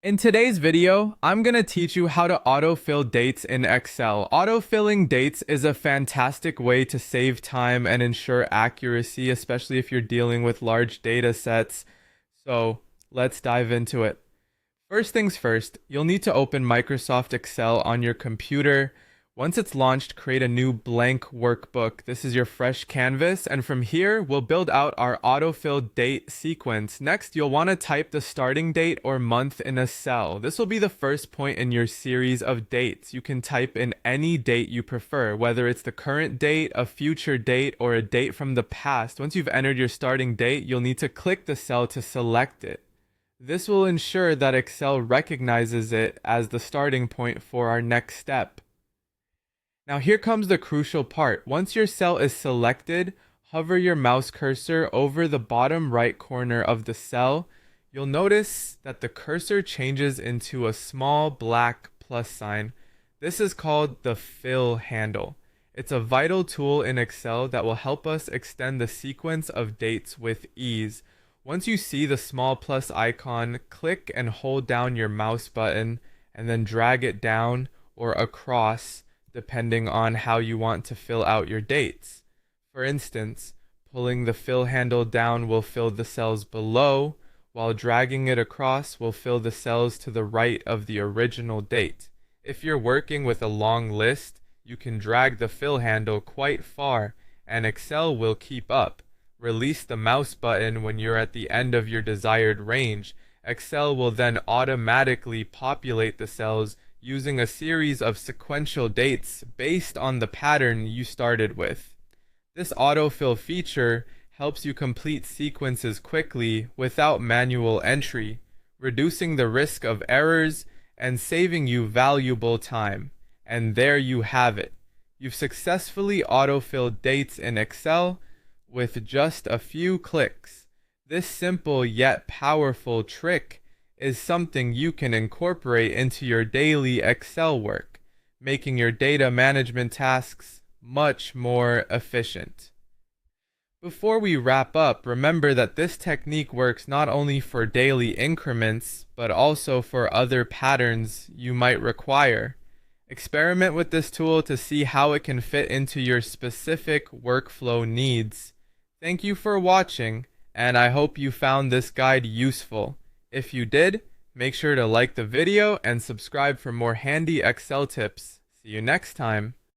In today's video, I'm going to teach you how to autofill dates in Excel. Autofilling dates is a fantastic way to save time and ensure accuracy, especially if you're dealing with large data sets. So let's dive into it. First things first, you'll need to open Microsoft Excel on your computer. Once it's launched, create a new blank workbook. This is your fresh canvas, and from here, we'll build out our autofill date sequence. Next, you'll want to type the starting date or month in a cell. This will be the first point in your series of dates. You can type in any date you prefer, whether it's the current date, a future date, or a date from the past. Once you've entered your starting date, you'll need to click the cell to select it. This will ensure that Excel recognizes it as the starting point for our next step. Now here comes the crucial part. Once your cell is selected, hover your mouse cursor over the bottom right corner of the cell. You'll notice that the cursor changes into a small black plus sign. This is called the fill handle. It's a vital tool in Excel that will help us extend the sequence of dates with ease. Once you see the small plus icon, click and hold down your mouse button and then drag it down or across depending on how you want to fill out your dates. For instance, pulling the fill handle down will fill the cells below, while dragging it across will fill the cells to the right of the original date. If you're working with a long list, you can drag the fill handle quite far and Excel will keep up. Release the mouse button when you're at the end of your desired range. Excel will then automatically populate the cells using a series of sequential dates based on the pattern you started with. This autofill feature helps you complete sequences quickly without manual entry, reducing the risk of errors and saving you valuable time. And there you have it. You've successfully autofilled dates in Excel with just a few clicks. This simple yet powerful trick is something you can incorporate into your daily Excel work, making your data management tasks much more efficient. Before we wrap up, remember that this technique works not only for daily increments, but also for other patterns you might require. Experiment with this tool to see how it can fit into your specific workflow needs. Thank you for watching, and I hope you found this guide useful. If you did, make sure to like the video and subscribe for more handy Excel tips. See you next time.